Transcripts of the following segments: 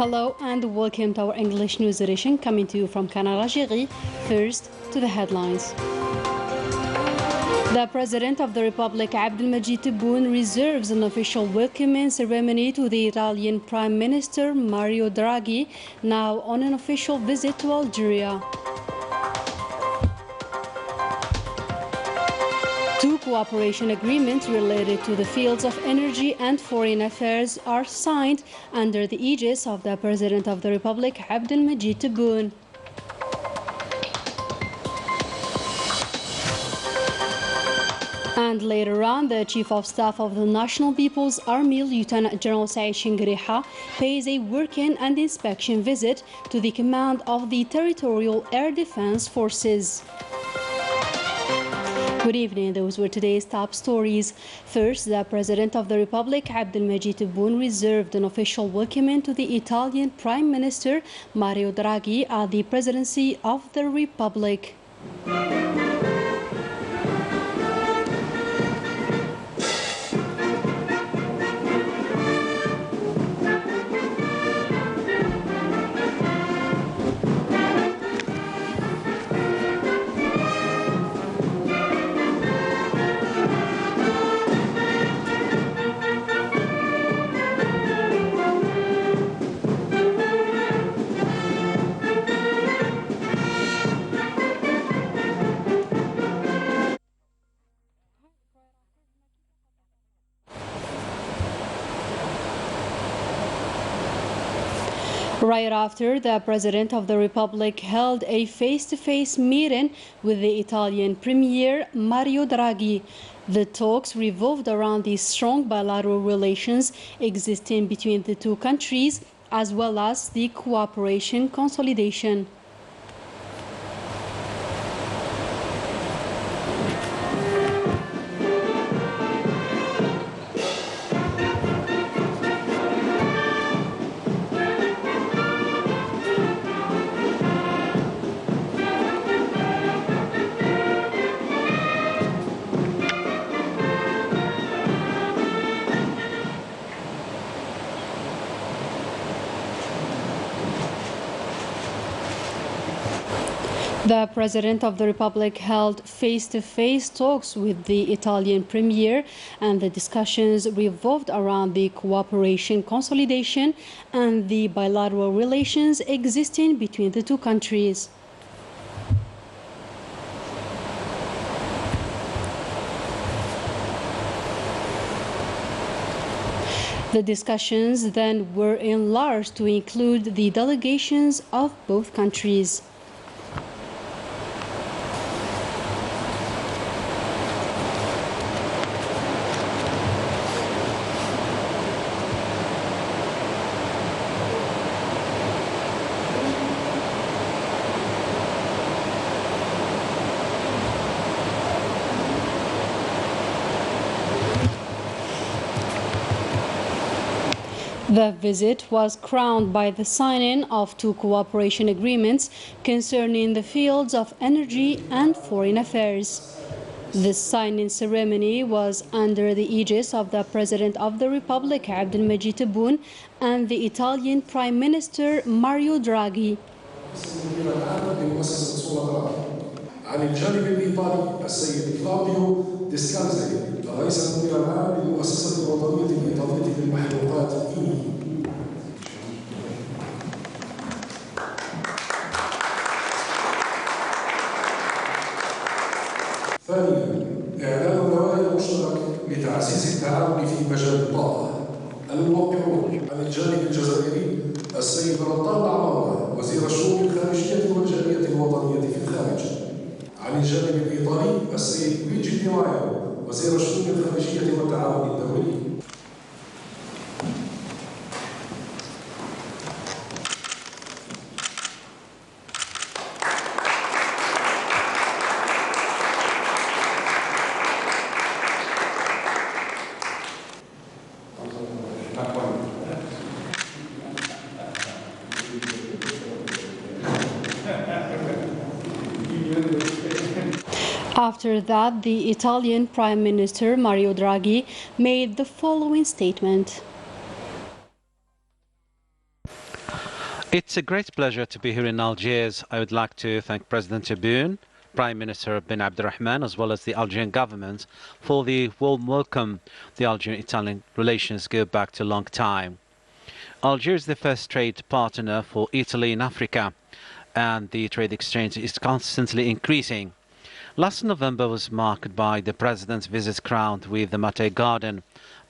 Hello and welcome to our English news edition coming to you from Canal Algérie. First, to the headlines. The President of the Republic, Abdelmajid Tebboune, reserves an official welcoming ceremony to the Italian Prime Minister Mario Draghi, now on an official visit to Algeria. Two cooperation agreements related to the fields of energy and foreign affairs are signed under the aegis of the President of the Republic, Abdelmajid Tebboune. And later on, the Chief of Staff of the National People's Army, Lieutenant General Saïd Chinguireha, pays a working and inspection visit to the command of the Territorial Air Defense Forces. Good evening, those were today's top stories. First, the President of the Republic, Abdelmajid Tebboune, reserved an official welcoming to the Italian Prime Minister Mario Draghi at the Presidency of the Republic. Right after, the President of the Republic held a face-to-face meeting with the Italian Premier Mario Draghi. The talks revolved around the strong bilateral relations existing between the two countries, as well as the cooperation consolidation. The President of the Republic held face-to-face talks with the Italian Premier, and the discussions revolved around the cooperation consolidation and the bilateral relations existing between the two countries. The discussions then were enlarged to include the delegations of both countries. The visit was crowned by the signing of two cooperation agreements concerning the fields of energy and foreign affairs. The signing ceremony was under the aegis of the President of the Republic, Abdelmajid Tebboune, and the Italian Prime Minister Mario Draghi. عن الجانب الإيطالي السيد كلاوديو ديسكالزي رئيس المدير العام للمؤسسة الوطنية الإيطالية للمحروقات ثانيا، إعلان النوايا المشترك لتعزيز التعاون في مجال الطاقة. الموقعون عن الجانب الجزائري السيد رطان العمومية وزير الشؤون الخارجية والجالية الوطنية في الخارج. عن الجانب الإيطالي السيد لويجي دي مايو وزير الشؤون الخارجية والتعاون الدولي. After that, the Italian Prime Minister Mario Draghi made the following statement. It's a great pleasure to be here in Algiers. I would like to thank President Tebboune, Prime Minister bin Abdurrahman, as well as the Algerian government for the warm welcome. The Algerian-Italian relations go back to a long time. Algeria is the first trade partner for Italy in Africa, and the trade exchange is constantly increasing. Last November was marked by the President's visit crowned with the Maté Garden.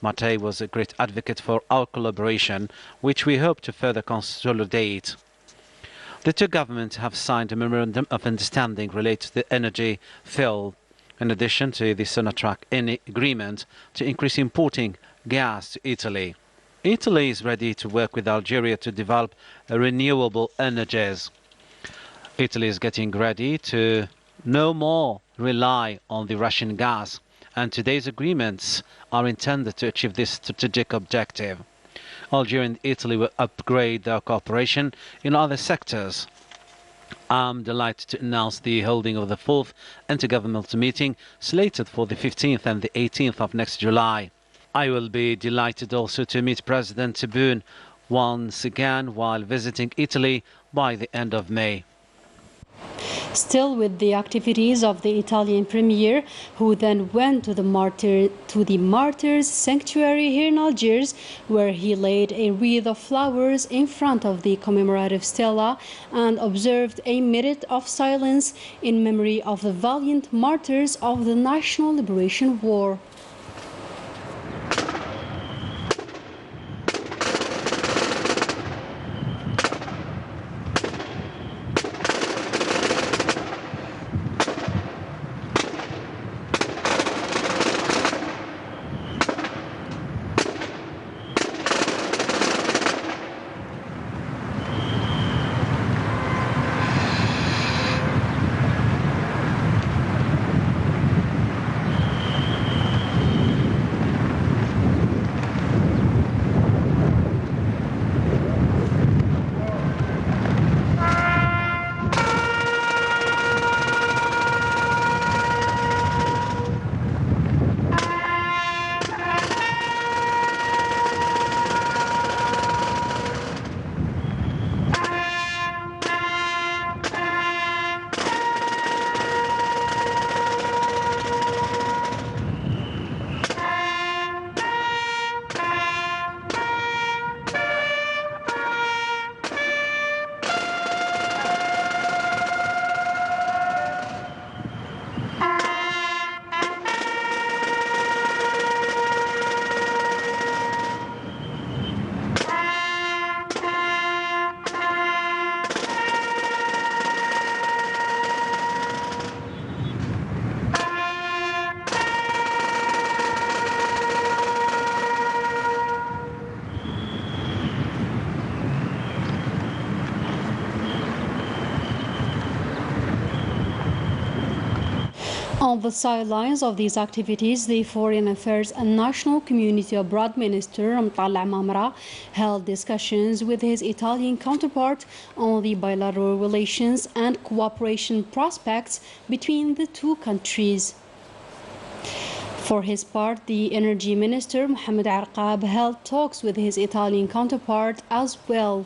Maté was a great advocate for our collaboration, which we hope to further consolidate. The two governments have signed a memorandum of understanding related to the energy field, in addition to the Sonatrach agreement to increase importing gas to Italy. Italy is ready to work with Algeria to develop renewable energies. Italy is getting ready to no more rely on the Russian gas, and today's agreements are intended to achieve this strategic objective. Algeria and Italy will upgrade their cooperation in other sectors. I'm delighted to announce the holding of the 4th intergovernmental meeting slated for the 15th and the 18th of next July. I will be delighted also to meet President Tebboune once again while visiting Italy by the end of May. Still with the activities of the Italian Premier, who then went to the Martyrs Sanctuary here in Algiers, where he laid a wreath of flowers in front of the commemorative stela and observed a minute of silence in memory of the valiant martyrs of the National Liberation War. On the sidelines of these activities, the Foreign Affairs and National Community Abroad Minister Al held discussions with his Italian counterpart on the bilateral relations and cooperation prospects between the two countries. For his part, the Energy Minister Mohamed Arqab held talks with his Italian counterpart as well.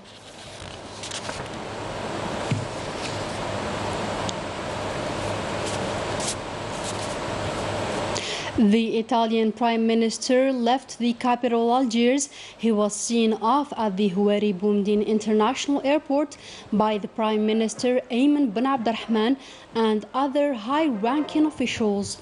The Italian Prime Minister left the capital Algiers. He was seen off at the Houari Boumediene International Airport by the Prime Minister Ayman bin Abdurrahman and other high-ranking officials.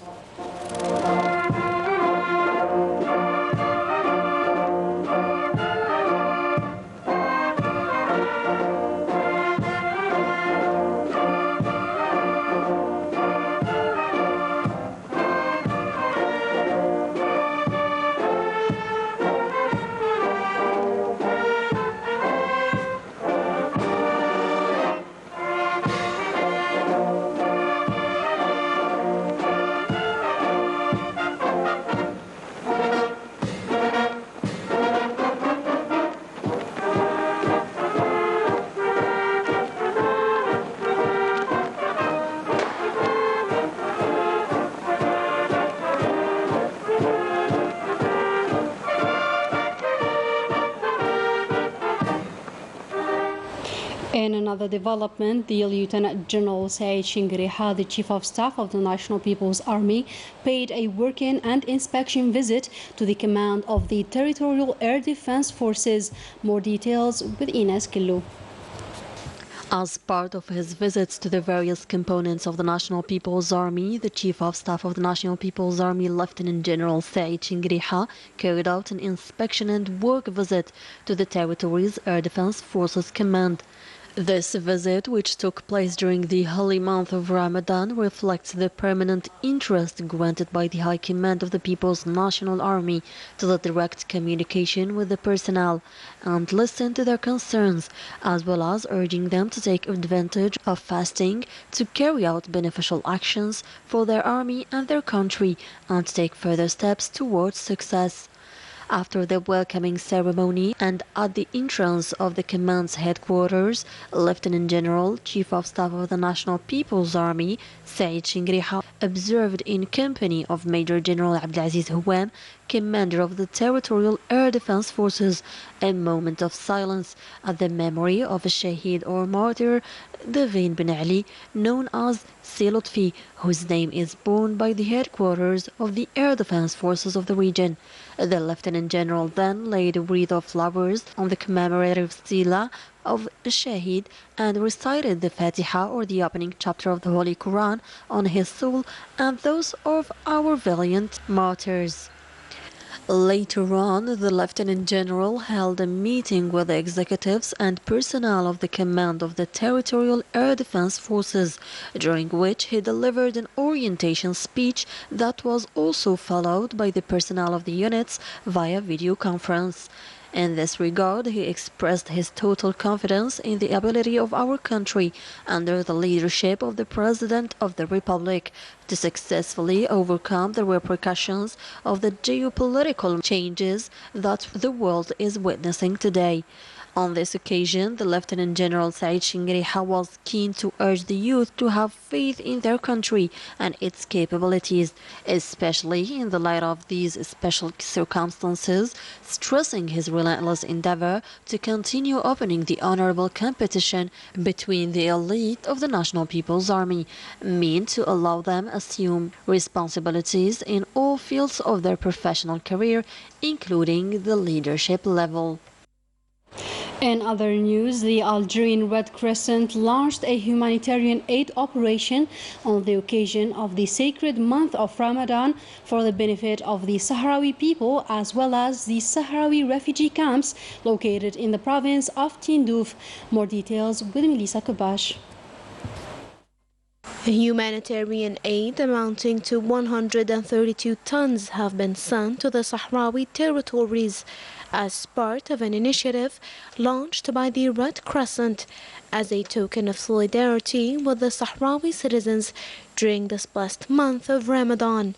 another development, the Lieutenant General Saeed Shingriha, the Chief of Staff of the National People's Army, paid a working and inspection visit to the command of the Territorial Air Defense Forces. More details with Ines Killu. As part of his visits to the various components of the National People's Army, the Chief of Staff of the National People's Army, Lieutenant General Saeed Shingriha, carried out an inspection and work visit to the territory's Air Defense Forces Command. This visit, which took place during the holy month of Ramadan, reflects the permanent interest granted by the High Command of the People's National Army to the direct communication with the personnel and listen to their concerns, as well as urging them to take advantage of fasting to carry out beneficial actions for their army and their country and to take further steps towards success. After the welcoming ceremony and at the entrance of the command's headquarters, Lieutenant General, Chief of Staff of the National People's Army, Saeed Shingriha, observed in company of Major General Abdelaziz Houam, commander of the Territorial Air Defense Forces, a moment of silence at the memory of a shaheed or martyr, Davin bin Ali, known as Lutfi, whose name is borne by the headquarters of the Air Defense Forces of the region. The Lieutenant General then laid a wreath of flowers on the commemorative stela of a shaheed and recited the Fatiha, or the opening chapter of the Holy Quran, on his soul and those of our valiant martyrs. Later on, the Lieutenant General held a meeting with the executives and personnel of the command of the Territorial Air Defense Forces, during which he delivered an orientation speech that was also followed by the personnel of the units via video conference. In this regard, he expressed his total confidence in the ability of our country, under the leadership of the President of the Republic, to successfully overcome the repercussions of the geopolitical changes that the world is witnessing today. On this occasion, the Lieutenant General Saeed Shingriha was keen to urge the youth to have faith in their country and its capabilities, especially in the light of these special circumstances, stressing his relentless endeavor to continue opening the honorable competition between the elite of the National People's Army, meant to allow them assume responsibilities in all fields of their professional career, including the leadership level. In other news, the Algerian Red Crescent launched a humanitarian aid operation on the occasion of the sacred month of Ramadan for the benefit of the Sahrawi people, as well as the Sahrawi refugee camps located in the province of Tindouf. More details with Melissa Kabash. Humanitarian aid amounting to 132 tons have been sent to the Sahrawi territories as part of an initiative launched by the Red Crescent as a token of solidarity with the Sahrawi citizens during this blessed month of Ramadan.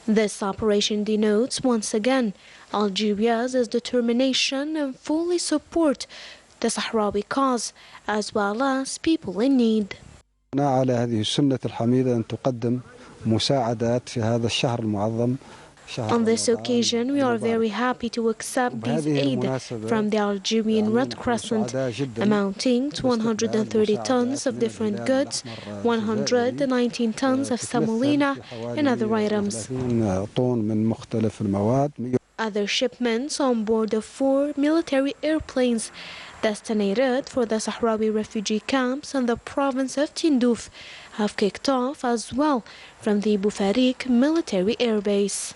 This operation denotes once again Algeria's determination and fully support the Sahrawi cause as well as people in need. على هذه السنة الحميدة أن تقدم مساعدات في هذا الشهر المعظم. On this occasion, we are very happy to accept these aid from the Algerian Red Crescent, amounting to 130 tons of different goods, 119 tons of semolina, and other items. Other shipments on board of 4 military airplanes designated for the Sahrawi refugee camps in the province of Tindouf have kicked off as well from the Boufarik military airbase.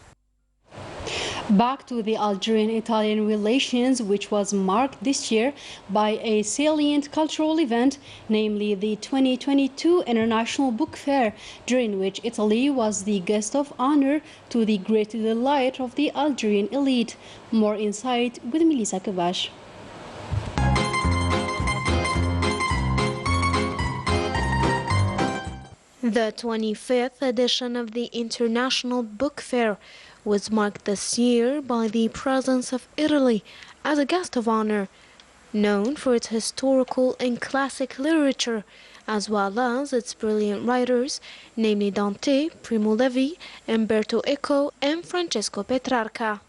Back to the Algerian-Italian relations, which was marked this year by a salient cultural event, namely the 2022 International Book Fair, during which Italy was the guest of honor to the great delight of the Algerian elite. More insight with Melissa Kabash. The 25th edition of the International Book Fair was marked this year by the presence of Italy as a guest of honor, known for its historical and classic literature, as well as its brilliant writers, namely Dante, Primo Levi, Umberto Eco, and Francesco Petrarca.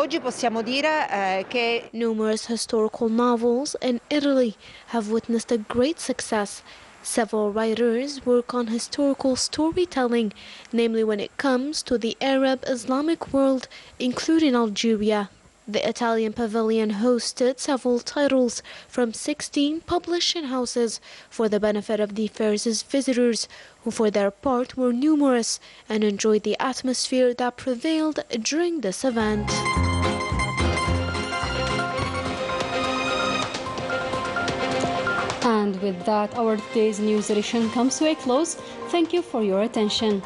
Oggi possiamo dire che Numerous historical novels in Italy have witnessed a great success. Several writers work on historical storytelling, namely when it comes to the Arab Islamic world, including Algeria. The Italian pavilion hosted several titles from 16 publishing houses for the benefit of the fair's visitors, who for their part were numerous and enjoyed the atmosphere that prevailed during this event. And with that, our today's news edition comes to a close. Thank you for your attention.